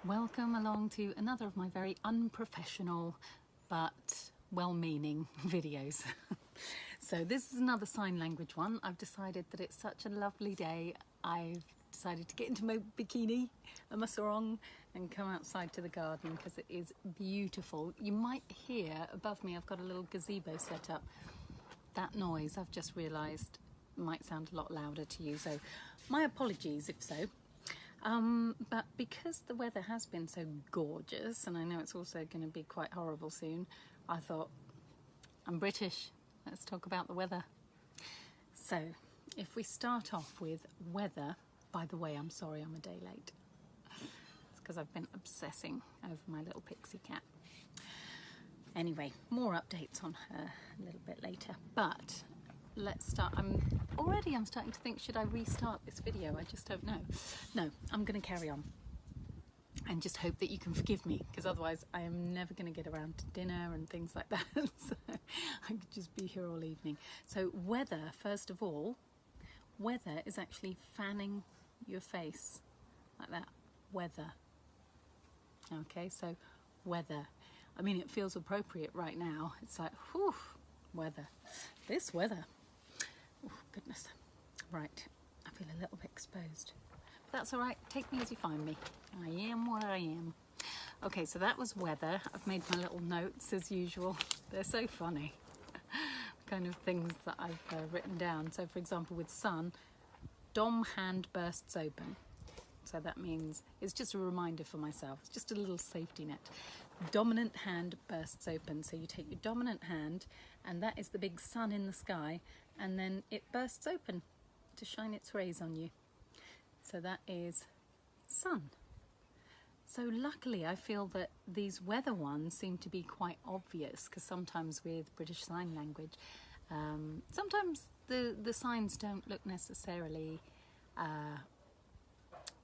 Welcome along to another of my very unprofessional but well-meaning videos. So this is another sign language one. I've decided that it's such a lovely day. I've decided to get into my bikini and my sarong and come outside to the garden because it is beautiful. You might hear above me, I've got a little gazebo set up. That noise, I've just realised, might sound a lot louder to you, so my apologies if so. But because the weather has been so gorgeous, and I know it's also going to be quite horrible soon, I thought, I'm British, let's talk about the weather. So, if we start off with weather, by the way, I'm sorry I'm a day late. It's because I've been obsessing over my little pixie cat. Anyway, more updates on her a little bit later, but let's start. I'm starting to think, should I restart this video? I just don't know. No, I'm going to carry on and just hope that you can forgive me, because otherwise I am never going to get around to dinner and things like that. So I could just be here all evening. So weather, first of all, weather is actually fanning your face like that. Weather. Okay, so weather. I mean, it feels appropriate right now. It's like, whew, weather. This weather. Oh, goodness. Right, I feel a little bit exposed. But that's all right. Take me as you find me. I am what I am. Okay, so that was weather. I've made my little notes as usual. They're so funny. Kind of things that I've written down. So, for example, with sun, dom hand bursts open. So that means, it's just a reminder for myself. It's just a little safety net. Dominant hand bursts open. So you take your dominant hand, and that is the big sun in the sky, and then it bursts open to shine its rays on you. So that is sun. So luckily I feel that these weather ones seem to be quite obvious, because sometimes with British Sign Language, sometimes the signs don't look necessarily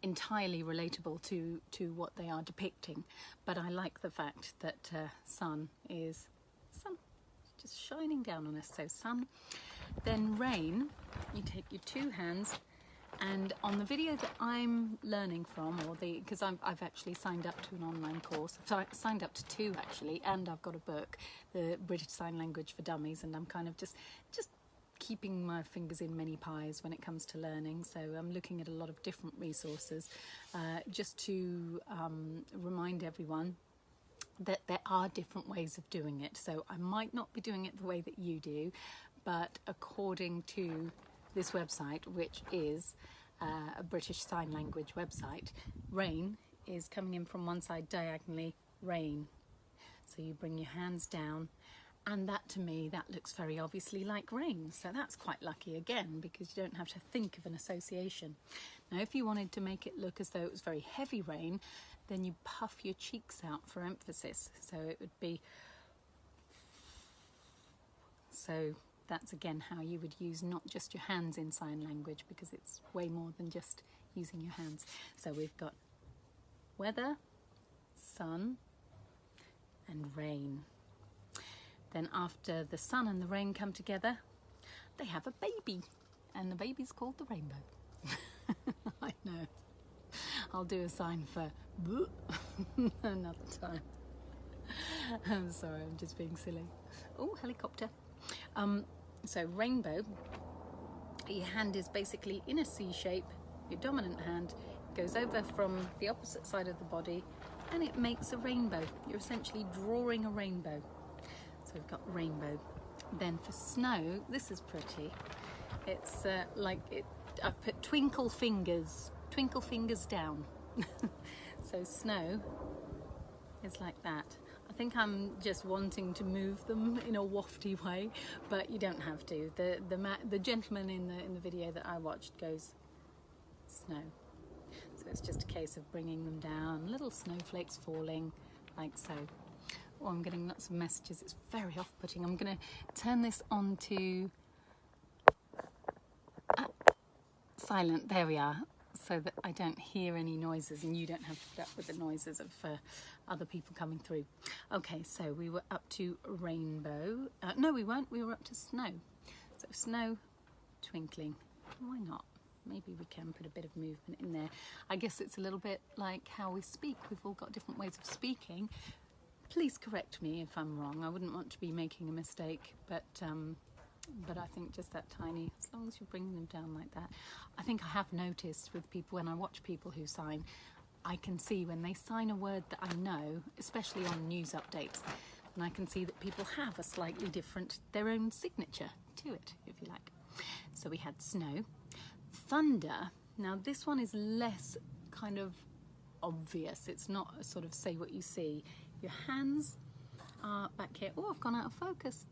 entirely relatable to what they are depicting, but I like the fact that sun is sun, just shining down on us. So sun. Then rain, you take your two hands, and on the video that I'm learning from, or because I've actually signed up to an online course, so I signed up to two actually, and I've got a book, the British Sign Language for Dummies, and I'm kind of just keeping my fingers in many pies when it comes to learning. So I'm looking at a lot of different resources just to remind everyone that there are different ways of doing it. So I might not be doing it the way that you do, but according to this website, which is a British Sign Language website, rain is coming in from one side diagonally, rain. So you bring your hands down, and that, to me, that looks very obviously like rain. So that's quite lucky again, because you don't have to think of an association. Now, if you wanted to make it look as though it was very heavy rain, then you puff your cheeks out for emphasis. So it would be, so that's again how you would use not just your hands in sign language, because it's way more than just using your hands. So we've got weather, sun, and rain. Then after the sun and the rain come together, they have a baby, and the baby's called the rainbow. I know. I'll do a sign for another time. I'm sorry, I'm just being silly. Oh, helicopter. So rainbow, your hand is basically in a C shape. Your dominant hand goes over from the opposite side of the body, and it makes a rainbow. You're essentially drawing a rainbow. So we've got rainbow. Then for snow, this is pretty. It's I've put twinkle fingers down. So snow is like that. I think I'm just wanting to move them in a wafty way, but you don't have to. The gentleman in the video that I watched goes snow. So it's just a case of bringing them down, little snowflakes falling like so. Oh, I'm getting lots of messages. It's very off-putting. I'm going to turn this on to silent. There we are, so that I don't hear any noises and you don't have to put up with the noises of other people coming through. Okay, so we were up to rainbow. No, we weren't. We were up to snow. So snow, twinkling. Why not? maybe we can put a bit of movement in there. I guess it's a little bit like how we speak. We've all got different ways of speaking. Please correct me if I'm wrong. I wouldn't want to be making a mistake, but I think just that tiny, as long as you bring them down like that. I think I have noticed with people, when I watch people who sign, I can see when they sign a word that I know, especially on news updates, and I can see that people have a slightly different, their own signature to it, if you like. So we had snow. Thunder. Now this one is less kind of obvious. It's not a sort of say what you see. Your hands are back here. Oh, I've gone out of focus.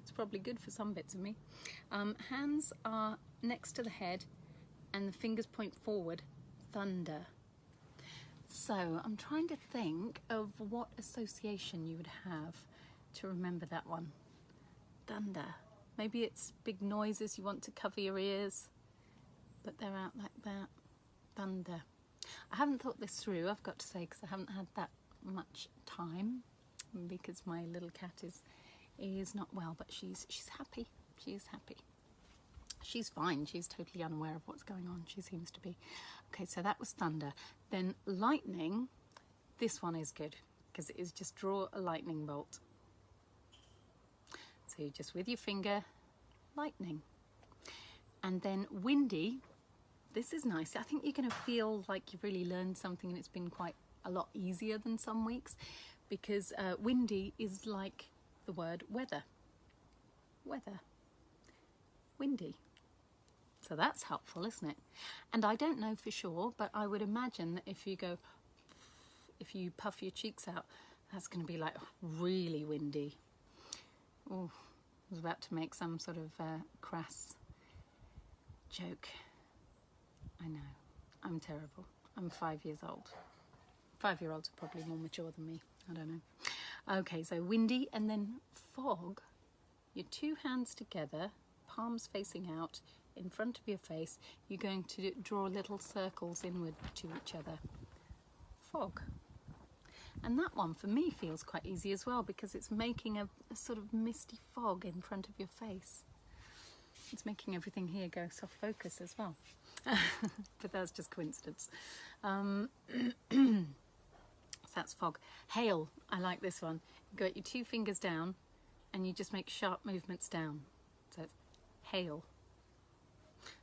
It's probably good for some bits of me. Hands are next to the head and the fingers point forward. Thunder. So I'm trying to think of what association you would have to remember that one. Thunder. Maybe it's big noises, you want to cover your ears, but they're out like that. Thunder. I haven't thought this through, I've got to say, because I haven't had that much time, because my little cat is not well, but she's happy. She is happy. She's fine. She's totally unaware of what's going on. She seems to be. Okay, so that was thunder. Then lightning. This one is good because it is just draw a lightning bolt. So you just with your finger, lightning. And then windy. This is nice. I think you're going to feel like you've really learned something, and it's been quite a lot easier than some weeks, because windy is like the word weather. Weather. Windy. So that's helpful, isn't it? And I don't know for sure, but I would imagine that if you puff your cheeks out, that's going to be like really windy. Oh, I was about to make some sort of crass joke. I know, I'm terrible. I'm 5 years old. 5-year-olds are probably more mature than me. I don't know. Okay, so windy, and then fog. Your two hands together, palms facing out, in front of your face. You're going to draw little circles inward to each other. Fog. And that one for me feels quite easy as well, because it's making a sort of misty fog in front of your face. It's making everything here go soft focus as well. But that's just coincidence. That's fog. Hail. I like this one. You got your two fingers down and you just make sharp movements down. So it's hail.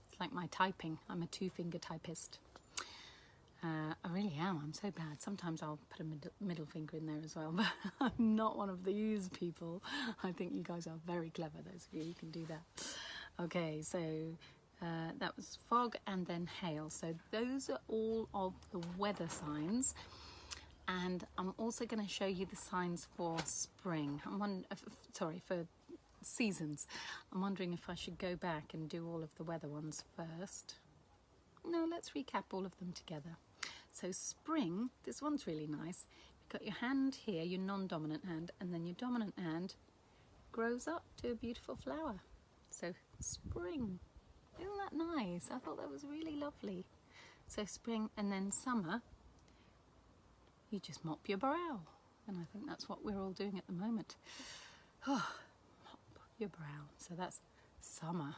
It's like my typing. I'm a two-finger typist. I really am. I'm so bad. Sometimes I'll put a middle finger in there as well, but I'm not one of these people. I think you guys are very clever, those of you who can do that. Okay, so that was fog and then hail. So those are all of the weather signs. And I'm also going to show you the signs for spring. For seasons. I'm wondering if I should go back and do all of the weather ones first. No, let's recap all of them together. So spring, this one's really nice. You've got your hand here, your non-dominant hand, and then your dominant hand grows up to a beautiful flower. So spring. Isn't that nice? I thought that was really lovely. So spring, and then summer, you just mop your brow. And I think that's what we're all doing at the moment. Oh, mop your brow. So that's summer.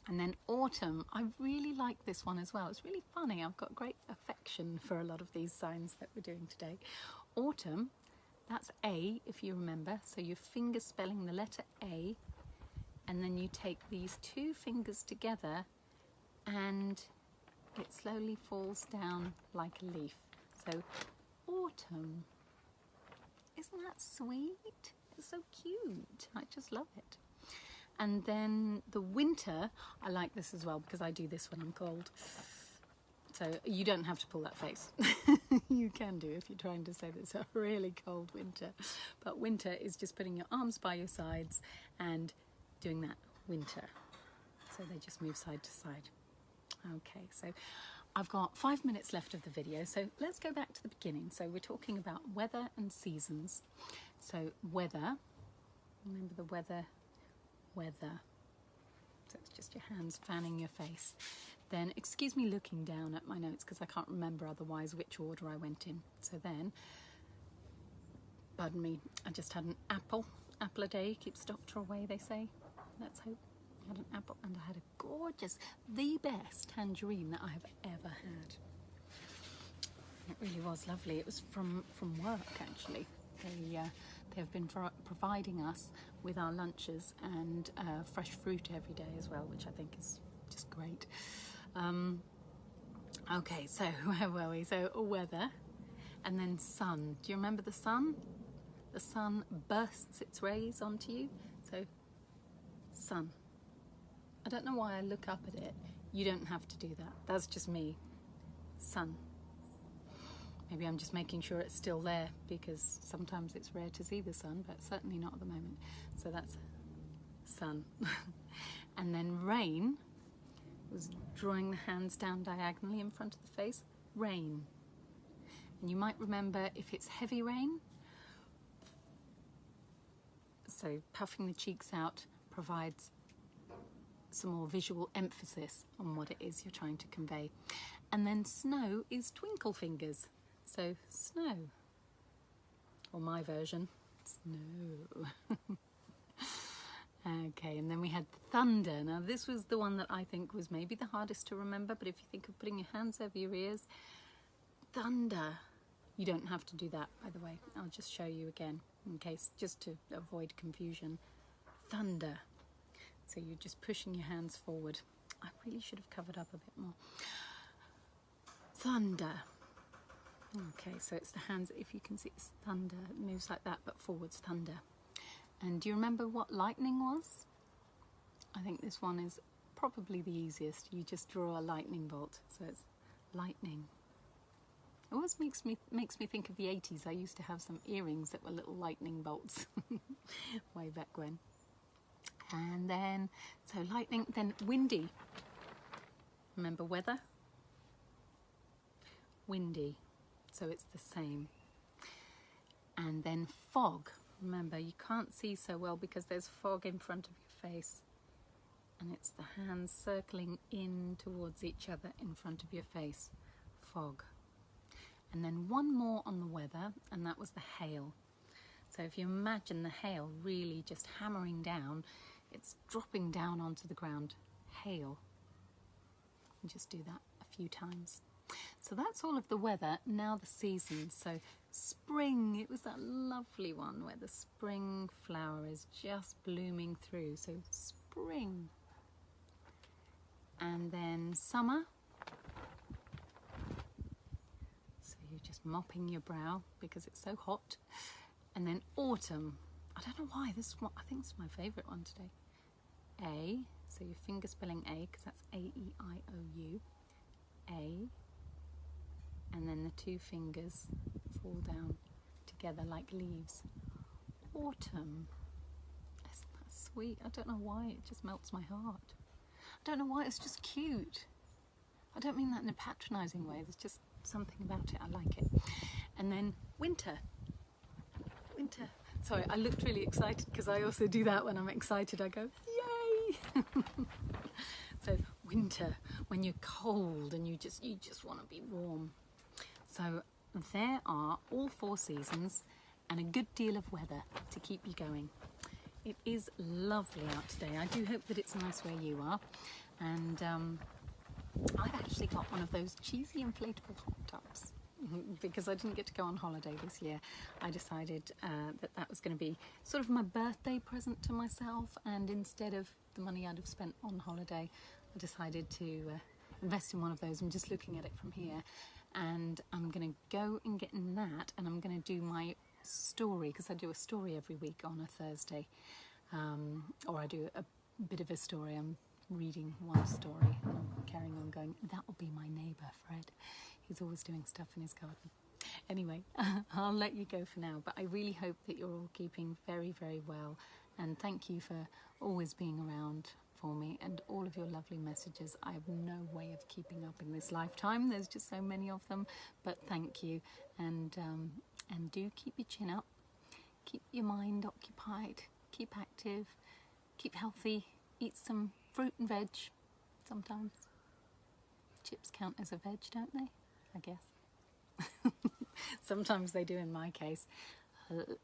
And then autumn, I really like this one as well. It's really funny. I've got great affection for a lot of these signs that we're doing today. Autumn, that's A, if you remember. So your finger spelling the letter A, and then you take these two fingers together and it slowly falls down like a leaf. So autumn. Isn't that sweet? It's so cute. I just love it. And then the winter, I like this as well because I do this when I'm cold. So you don't have to pull that face. You can do if you're trying to say that it's a really cold winter. But winter is just putting your arms by your sides and doing that winter. So they just move side to side. Okay, so I've got 5 minutes left of the video. So let's go back to the beginning. So we're talking about weather and seasons. So weather, remember the weather. So it's just your hands fanning your face. Then, excuse me looking down at my notes because I can't remember otherwise which order I went in. So then, pardon me, I just had an apple a day keeps doctor away, they say. Let's hope. I had an apple and I had a gorgeous, the best tangerine that I have ever had. It really was lovely. It was from work, actually. They have been providing us with our lunches and fresh fruit every day as well, which I think is just great. Okay, so where were we? So weather, and then sun. Do you remember the sun? The sun bursts its rays onto you. So sun. I don't know why I look up at it. You don't have to do that. That's just me. Sun. Maybe I'm just making sure it's still there, because sometimes it's rare to see the sun, but certainly not at the moment. So that's sun. And then rain was drawing the hands down diagonally in front of the face. Rain. And you might remember, if it's heavy rain, so puffing the cheeks out provides some more visual emphasis on what it is you're trying to convey. And then snow is twinkle fingers. So snow, or my version, snow. Okay, and then we had thunder. Now this was the one that I think was maybe the hardest to remember, but if you think of putting your hands over your ears, thunder. You don't have to do that, by the way. I'll just show you again, in case, just to avoid confusion. Thunder. So you're just pushing your hands forward. I really should have covered up a bit more. Thunder. Okay, so it's the hands, if you can see, it's thunder. It moves like that, but forwards, thunder. And do you remember what lightning was? I think this one is probably the easiest. You just draw a lightning bolt. So it's lightning. It always makes me think of the 80s. I used to have some earrings that were little lightning bolts way back when. And then, so lightning, then windy. Remember weather? Windy. So it's the same. And then fog. Remember, you can't see so well because there's fog in front of your face. And it's the hands circling in towards each other in front of your face. Fog. And then one more on the weather, and that was the hail. So if you imagine the hail really just hammering down, it's dropping down onto the ground. Hail. And just do that a few times. So that's all of the weather. Now the seasons. So spring, it was that lovely one where the spring flower is just blooming through. So spring. And then summer. So you're just mopping your brow because it's so hot. And then autumn. I don't know why, this one, I think it's my favourite one today. A, so your finger spelling A, because that's A-E-I-O-U. A. And then the two fingers fall down together like leaves. Autumn. Isn't that sweet? I don't know why, it just melts my heart. I don't know why, it's just cute. I don't mean that in a patronising way, there's just something about it, I like it. And then winter. Winter. Sorry, I looked really excited because I also do that when I'm excited. I go, yay! So winter, when you're cold and you just want to be warm. So there are all 4 seasons and a good deal of weather to keep you going. It is lovely out today. I do hope that it's nice where you are. And I've actually got one of those cheesy inflatable hot tubs. Because I didn't get to go on holiday this year, I decided that was going to be sort of my birthday present to myself, and instead of the money I'd have spent on holiday, I decided to invest in one of those. I'm just looking at it from here, and I'm going to go and get in that, and I'm going to do my story, because I do a story every week on a Thursday, or I do a bit of a story. I'm reading one story and I'm carrying on going, that will be my neighbour Fred. He's always doing stuff in his garden. Anyway, I'll let you go for now, but I really hope that you're all keeping very, very well. And thank you for always being around for me and all of your lovely messages. I have no way of keeping up in this lifetime. There's just so many of them, but thank you. And do keep your chin up, keep your mind occupied, keep active, keep healthy, eat some fruit and veg sometimes. Chips count as a veg, don't they? I guess. Sometimes they do in my case.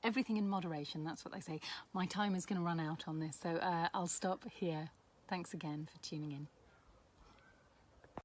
Everything in moderation, that's what they say. My time is going to run out on this, so I'll stop here. Thanks again for tuning in.